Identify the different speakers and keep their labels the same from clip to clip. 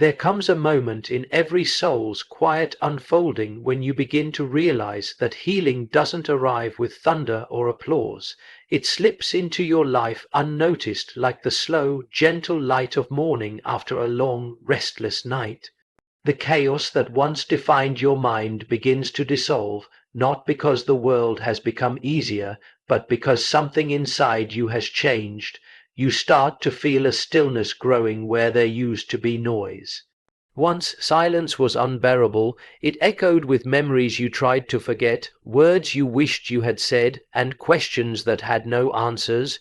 Speaker 1: There comes a moment in every soul's quiet unfolding when you begin to realize that healing doesn't arrive with thunder or applause. It slips into your life unnoticed, like the slow, gentle light of morning after a long, restless night. The chaos that once defined your mind begins to dissolve, not because the world has become easier, but because something inside you has changed. You start to feel a stillness growing where there used to be noise. Once silence was unbearable. It echoed with memories you tried to forget, words you wished you had said, and questions that had no answers.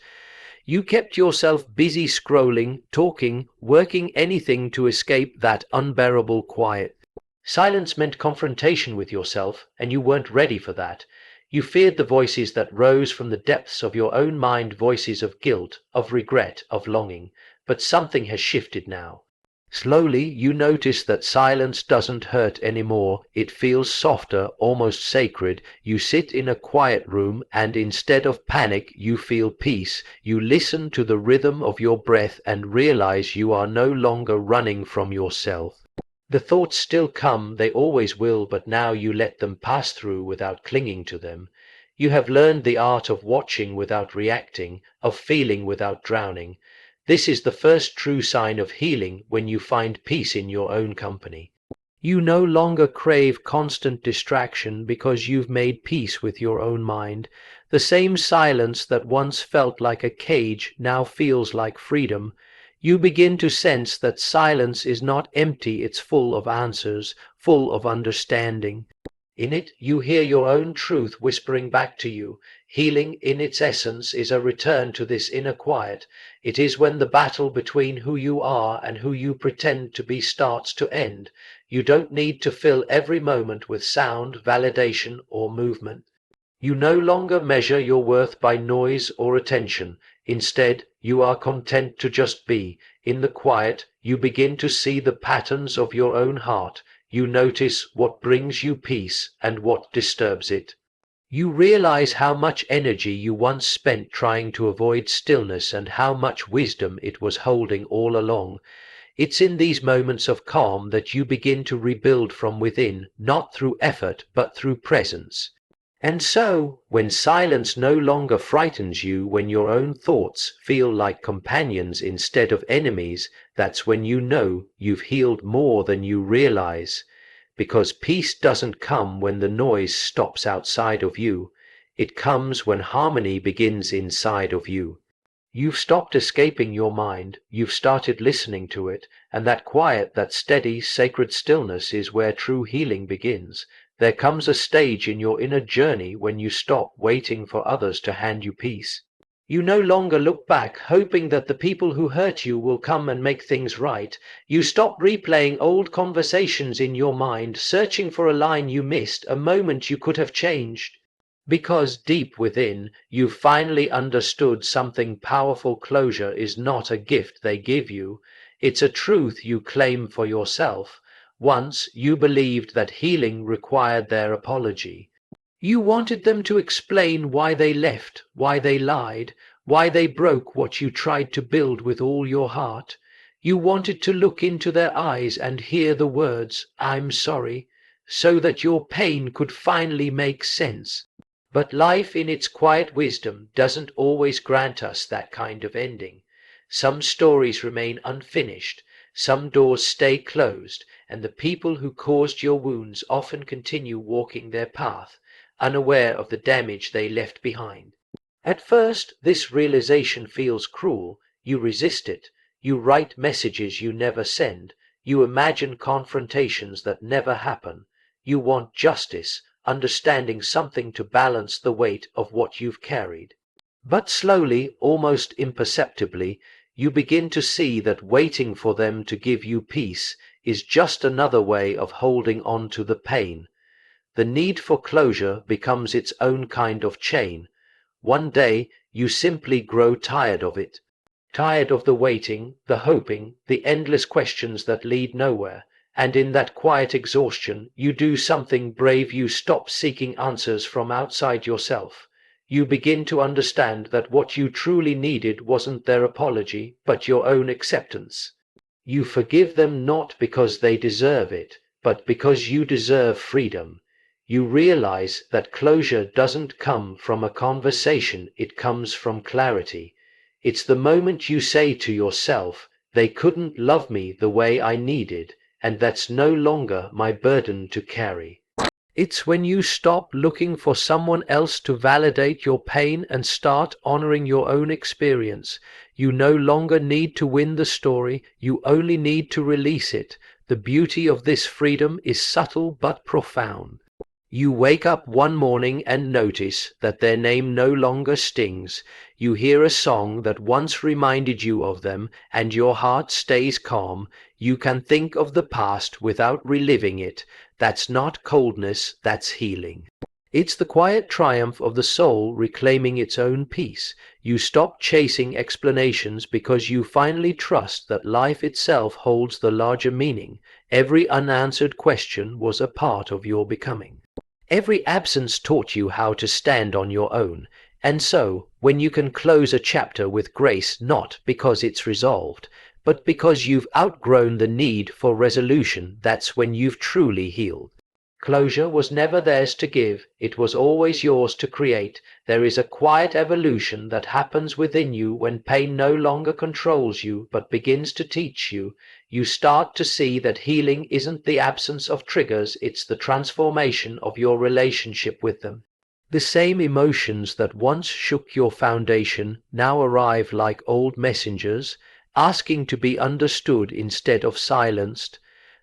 Speaker 1: You kept yourself busy scrolling, talking, working, anything to escape that unbearable quiet. Silence meant confrontation with yourself, and you weren't ready for that. You feared the voices that rose from the depths of your own mind, voices of guilt, of regret, of longing. But something has shifted now. Slowly you notice that silence doesn't hurt anymore. It feels softer, almost sacred. You sit in a quiet room, and instead of panic, you feel peace. You listen to the rhythm of your breath and realize you are no longer running from yourself. The thoughts still come, they always will, but now you let them pass through without clinging to them. You have learned the art of watching without reacting, of feeling without drowning. This is the first true sign of healing, when you find peace in your own company. You no longer crave constant distraction because you've made peace with your own mind. The same silence that once felt like a cage now feels like freedom. You begin to sense that silence is not empty, it's full of answers, full of understanding. In it you hear your own truth whispering back to you. Healing in its essence is a return to this inner quiet. It is when the battle between who you are and who you pretend to be starts to end. You don't need to fill every moment with sound, validation, or movement. You no longer measure your worth by noise or attention. Instead, you are content to just be. In the quiet, you begin to see the patterns of your own heart. You notice what brings you peace and what disturbs it. You realize how much energy you once spent trying to avoid stillness and how much wisdom it was holding all along. It's in these moments of calm that you begin to rebuild from within, not through effort, but through presence. And so, when silence no longer frightens you, when your own thoughts feel like companions instead of enemies, that's when you know you've healed more than you realize. Because peace doesn't come when the noise stops outside of you. It comes when harmony begins inside of you. You've stopped escaping your mind, you've started listening to it, and that quiet, that steady, sacred stillness is where true healing begins. There comes a stage in your inner journey when you stop waiting for others to hand you peace. You no longer look back, hoping that the people who hurt you will come and make things right. You stop replaying old conversations in your mind, searching for a line you missed, a moment you could have changed. Because deep within, you've finally understood something powerful. Closure is not a gift they give you. It's a truth you claim for yourself. Once you believed that healing required their apology. You wanted them to explain why they left, why they lied, why they broke what you tried to build with all your heart. You wanted to look into their eyes and hear the words, "I'm sorry," so that your pain could finally make sense. But life in its quiet wisdom doesn't always grant us that kind of ending. Some stories remain unfinished, some doors stay closed, and the people who caused your wounds often continue walking their path, unaware of the damage they left behind. At first, this realization feels cruel. You resist it. You write messages you never send. You imagine confrontations that never happen. You want justice, understanding, something to balance the weight of what you've carried. But slowly, almost imperceptibly, you begin to see that waiting for them to give you peace is just another way of holding on to the pain. The need for closure becomes its own kind of chain. One day you simply grow tired of it, tired of the waiting, the hoping, the endless questions that lead nowhere. And in that quiet exhaustion, you do something brave. You stop seeking answers from outside yourself. You begin to understand that what you truly needed wasn't their apology, but your own acceptance. You forgive them not because they deserve it, but because you deserve freedom. You realize that closure doesn't come from a conversation, it comes from clarity. It's the moment you say to yourself, they couldn't love me the way I needed, and that's no longer my burden to carry. It's when you stop looking for someone else to validate your pain and start honoring your own experience. You no longer need to win the story, you only need to release it. The beauty of this freedom is subtle but profound. You wake up one morning and notice that their name no longer stings. You hear a song that once reminded you of them, and your heart stays calm. You can think of the past without reliving it. That's not coldness, that's healing. It's the quiet triumph of the soul reclaiming its own peace. You stop chasing explanations because you finally trust that life itself holds the larger meaning. Every unanswered question was a part of your becoming. Every absence taught you how to stand on your own. And so, when you can close a chapter with grace, not because it's resolved, but because you've outgrown the need for resolution, that's when you've truly healed. Closure was never theirs to give, it was always yours to create. There is a quiet evolution that happens within you when pain no longer controls you but begins to teach you. You start to see that healing isn't the absence of triggers, it's the transformation of your relationship with them. The same emotions that once shook your foundation now arrive like old messengers, asking to be understood instead of silenced.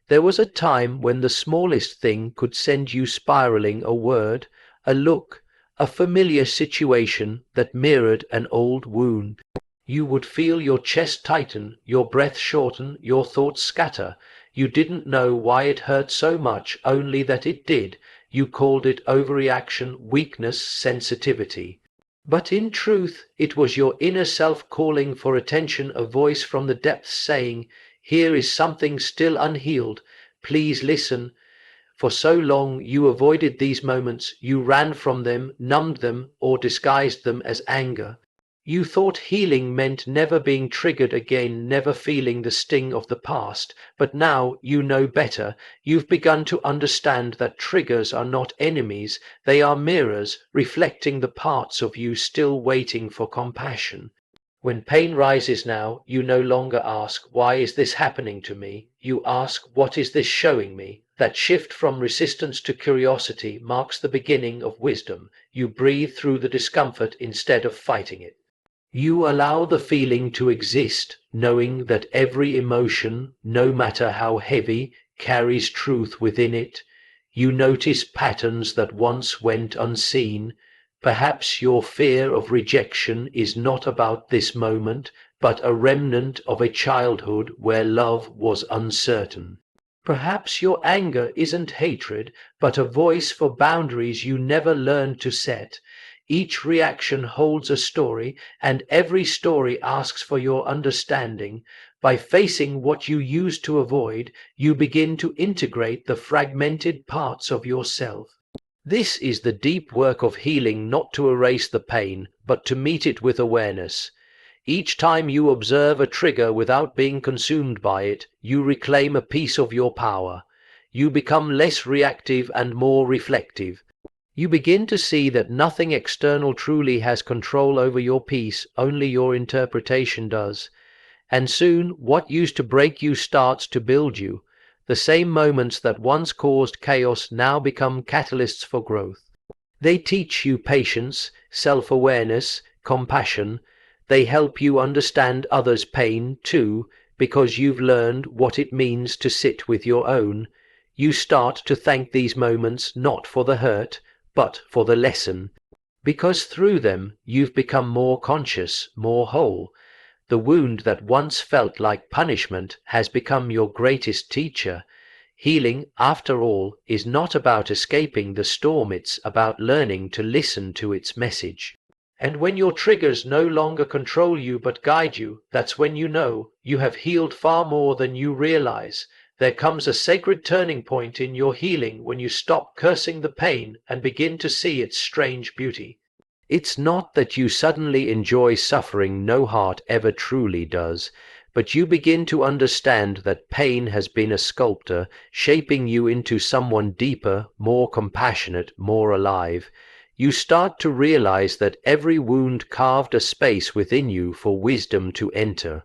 Speaker 1: There was a time when the smallest thing could send you spiraling, a word, a look, a familiar situation that mirrored an old wound. You would feel your chest tighten, your breath shorten, your thoughts scatter. You didn't know why it hurt so much, only that it did. You called it overreaction, weakness, sensitivity. But in truth, it was your inner self calling for attention, a voice from the depths saying, "Here is something still unhealed. Please listen." For so long you avoided these moments, you ran from them, numbed them, or disguised them as anger. You thought healing meant never being triggered again, never feeling the sting of the past. But now you know better. You've begun to understand that triggers are not enemies, they are mirrors, reflecting the parts of you still waiting for compassion. When pain rises now, you no longer ask, "Why is this happening to me?" You ask, "What is this showing me?" That shift from resistance to curiosity marks the beginning of wisdom. You breathe through the discomfort instead of fighting it. You allow the feeling to exist, knowing that every emotion, no matter how heavy, carries truth within it. You notice patterns that once went unseen. Perhaps your fear of rejection is not about this moment, but a remnant of a childhood where love was uncertain. Perhaps your anger isn't hatred, but a voice for boundaries you never learned to set. Each reaction holds a story, and every story asks for your understanding. By facing what you used to avoid, you begin to integrate the fragmented parts of yourself. This is the deep work of healing, not to erase the pain, but to meet it with awareness. Each time you observe a trigger without being consumed by it, you reclaim a piece of your power. You become less reactive and more reflective. You begin to see that nothing external truly has control over your peace, only your interpretation does. And soon, what used to break you starts to build you. The same moments that once caused chaos now become catalysts for growth. They teach you patience, self-awareness, compassion. They help you understand others' pain, too, because you've learned what it means to sit with your own. You start to thank these moments not for the hurt, but for the lesson. Because through them, you've become more conscious, more whole. The wound that once felt like punishment has become your greatest teacher. Healing, after all, is not about escaping the storm, it's about learning to listen to its message. And when your triggers no longer control you but guide you, that's when you know you have healed far more than you realize. There comes a sacred turning point in your healing when you stop cursing the pain and begin to see its strange beauty. It's not that you suddenly enjoy suffering, no heart ever truly does, but you begin to understand that pain has been a sculptor, shaping you into someone deeper, more compassionate, more alive. You start to realize that every wound carved a space within you for wisdom to enter.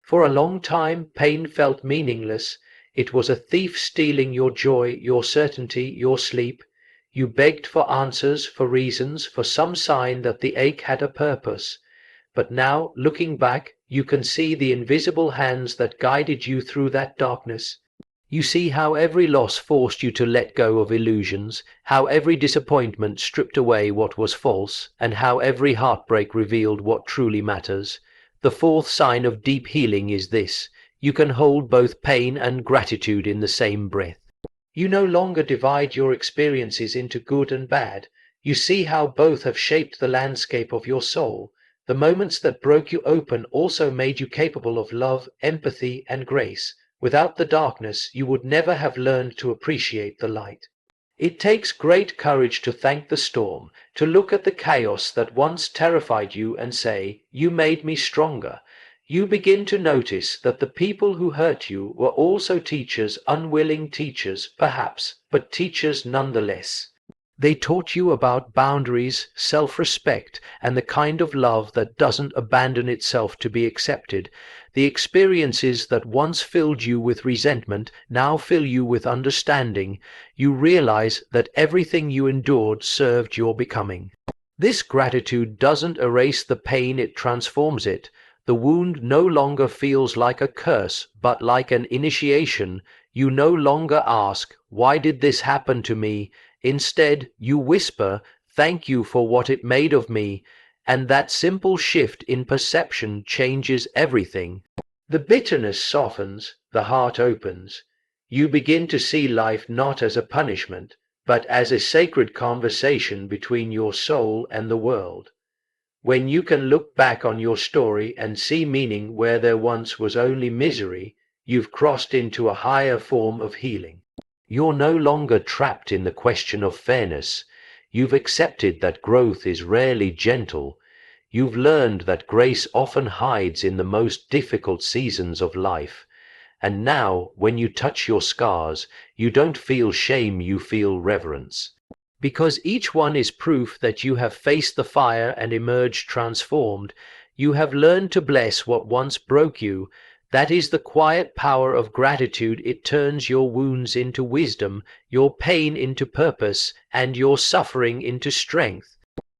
Speaker 1: For a long time, pain felt meaningless. It was a thief stealing your joy, your certainty, your sleep. You begged for answers, for reasons, for some sign that the ache had a purpose. But now, looking back, you can see the invisible hands that guided you through that darkness. You see how every loss forced you to let go of illusions, how every disappointment stripped away what was false, and how every heartbreak revealed what truly matters. The fourth sign of deep healing is this: you can hold both pain and gratitude in the same breath. You no longer divide your experiences into good and bad. You see how both have shaped the landscape of your soul. The moments that broke you open also made you capable of love, empathy, and grace. Without the darkness, you would never have learned to appreciate the light. It takes great courage to thank the storm, to look at the chaos that once terrified you and say, "You made me stronger." You begin to notice that the people who hurt you were also teachers, unwilling teachers, perhaps, but teachers nonetheless. They taught you about boundaries, self-respect, and the kind of love that doesn't abandon itself to be accepted. The experiences that once filled you with resentment now fill you with understanding. You realize that everything you endured served your becoming. This gratitude doesn't erase the pain, it transforms it. The wound no longer feels like a curse, but like an initiation. You no longer ask, "Why did this happen to me?" Instead, you whisper, "Thank you for what it made of me." And that simple shift in perception changes everything. The bitterness softens, the heart opens. You begin to see life not as a punishment, but as a sacred conversation between your soul and the world. When you can look back on your story and see meaning where there once was only misery, you've crossed into a higher form of healing. You're no longer trapped in the question of fairness. You've accepted that growth is rarely gentle. You've learned that grace often hides in the most difficult seasons of life. And now, when you touch your scars, you don't feel shame, you feel reverence. Because each one is proof that you have faced the fire and emerged transformed. You have learned to bless what once broke you. That is the quiet power of gratitude. It turns your wounds into wisdom, your pain into purpose, and your suffering into strength.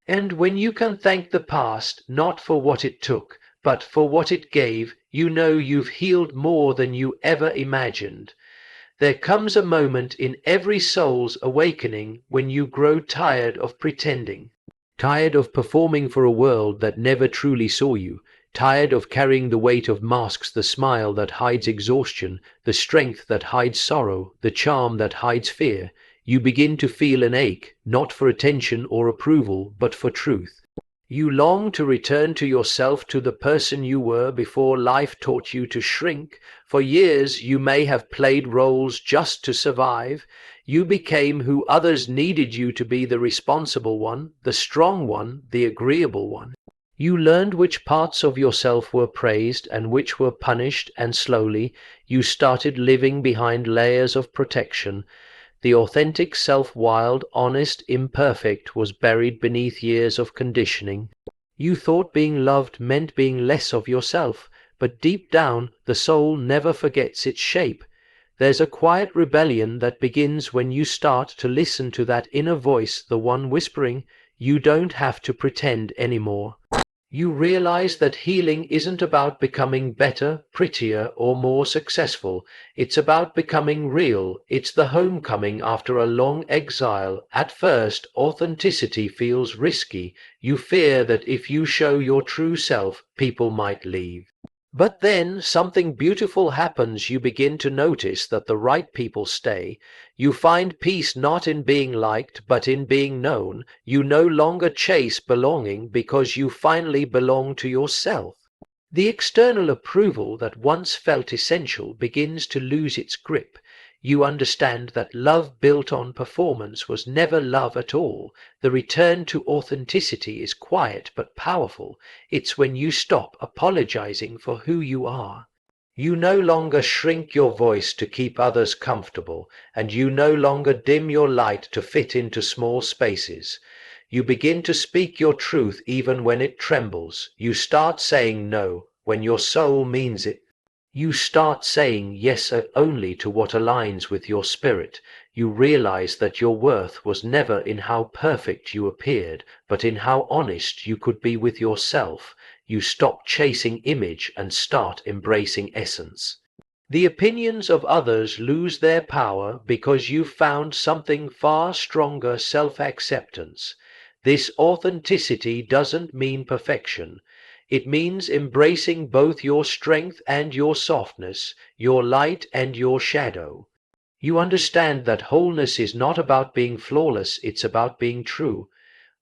Speaker 1: And when you can thank the past, not for what it took, but for what it gave, you know you've healed more than you ever imagined. There comes a moment in every soul's awakening when you grow tired of pretending, tired of performing for a world that never truly saw you, tired of carrying the weight of masks, the smile that hides exhaustion, the strength that hides sorrow, the charm that hides fear. You begin to feel an ache, not for attention or approval, but for truth. You long to return to yourself, to the person you were before life taught you to shrink. For years you may have played roles just to survive. You became who others needed you to be, the responsible one, the strong one, the agreeable one. You learned which parts of yourself were praised and which were punished, and slowly you started living behind layers of protection. The authentic self, wild, honest, imperfect, was buried beneath years of conditioning. You thought being loved meant being less of yourself, but deep down the soul never forgets its shape. There's a quiet rebellion that begins when you start to listen to that inner voice, the one whispering, "You don't have to pretend anymore." You realize that healing isn't about becoming better, prettier, or more successful. It's about becoming real. It's the homecoming after a long exile. At first, authenticity feels risky. You fear that if you show your true self, people might leave. But then something beautiful happens. You begin to notice that the right people stay. You find peace not in being liked, but in being known. You no longer chase belonging because you finally belong to yourself. The external approval that once felt essential begins to lose its grip. You understand that love built on performance was never love at all. The return to authenticity is quiet but powerful. It's when you stop apologizing for who you are. You no longer shrink your voice to keep others comfortable, and you no longer dim your light to fit into small spaces. You begin to speak your truth even when it trembles. You start saying no when your soul means it. You start saying yes only to what aligns with your spirit. You realize that your worth was never in how perfect you appeared, but in how honest you could be with yourself. You stop chasing image and start embracing essence. The opinions of others lose their power because you've found something far stronger: self-acceptance. This authenticity doesn't mean perfection. It means embracing both your strength and your softness, your light and your shadow. You understand that wholeness is not about being flawless, it's about being true.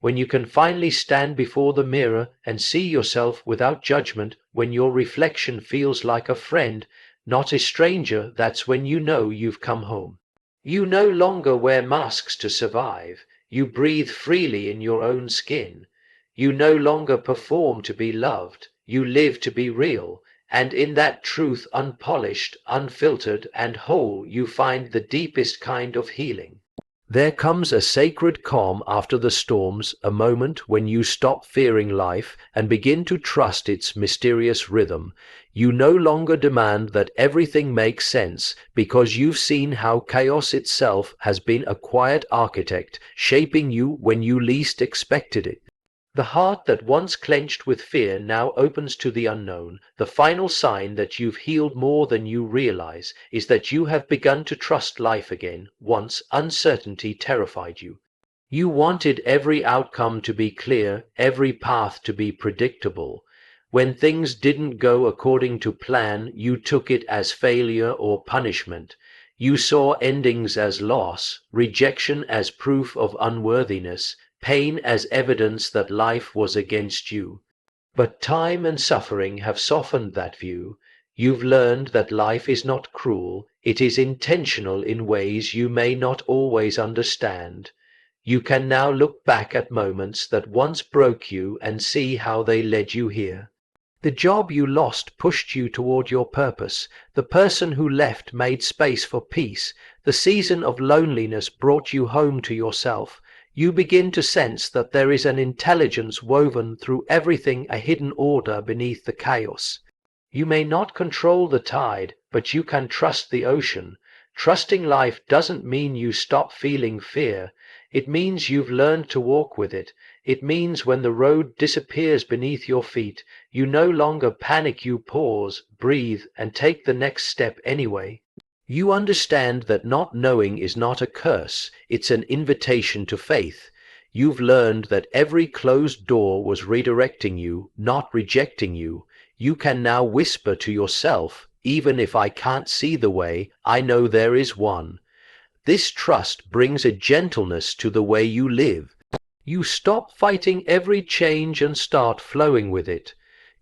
Speaker 1: When you can finally stand before the mirror and see yourself without judgment, when your reflection feels like a friend, not a stranger, that's when you know you've come home. You no longer wear masks to survive. You breathe freely in your own skin. You no longer perform to be loved. You live to be real. And in that truth, unpolished, unfiltered, and whole, you find the deepest kind of healing. There comes a sacred calm after the storms, a moment when you stop fearing life and begin to trust its mysterious rhythm. You no longer demand that everything makes sense, because you've seen how chaos itself has been a quiet architect, shaping you when you least expected it. The heart that once clenched with fear now opens to the unknown. The final sign that you've healed more than you realize is that you have begun to trust life again. Once uncertainty terrified you. You wanted every outcome to be clear, every path to be predictable. When things didn't go according to plan, you took it as failure or punishment. You saw endings as loss, rejection as proof of unworthiness, pain as evidence that life was against you. But time and suffering have softened that view. You've learned that life is not cruel, it is intentional in ways you may not always understand. You can now look back at moments that once broke you and see how they led you here. The job you lost pushed you toward your purpose. The person who left made space for peace. The season of loneliness brought you home to yourself. You begin to sense that there is an intelligence woven through everything, a hidden order beneath the chaos. You may not control the tide, but you can trust the ocean. Trusting life doesn't mean you stop feeling fear. It means you've learned to walk with it. It means when the road disappears beneath your feet, you no longer panic, you pause, breathe, and take the next step anyway. You understand that not knowing is not a curse, it's an invitation to faith. You've learned that every closed door was redirecting you, not rejecting you. You can now whisper to yourself, even if I can't see the way, I know there is one. This trust brings a gentleness to the way you live. You stop fighting every change and start flowing with it.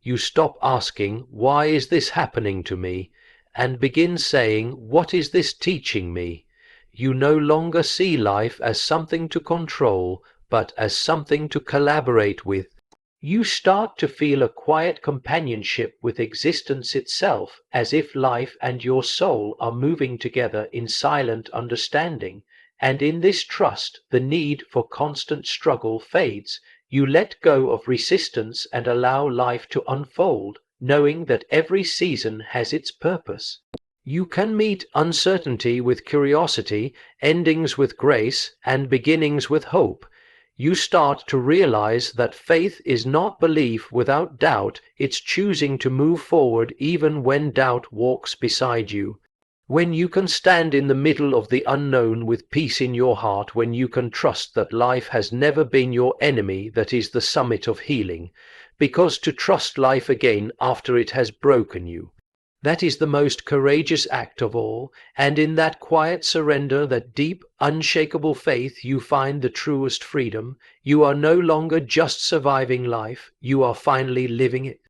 Speaker 1: You stop asking, why is this happening to me? And begin saying, what is this teaching me? You no longer see life as something to control, but as something to collaborate with. You start to feel a quiet companionship with existence itself, as if life and your soul are moving together in silent understanding. And in this trust, the need for constant struggle fades. You let go of resistance and allow life to unfold, knowing that every season has its purpose. You can meet uncertainty with curiosity, endings with grace, and beginnings with hope. You start to realize that faith is not belief without doubt, it's choosing to move forward even when doubt walks beside you. When you can stand in the middle of the unknown with peace in your heart, when you can trust that life has never been your enemy, that is the summit of healing. Because to trust life again after it has broken you, that is the most courageous act of all, and in that quiet surrender, that deep, unshakable faith, you find the truest freedom. You are no longer just surviving life, you are finally living it.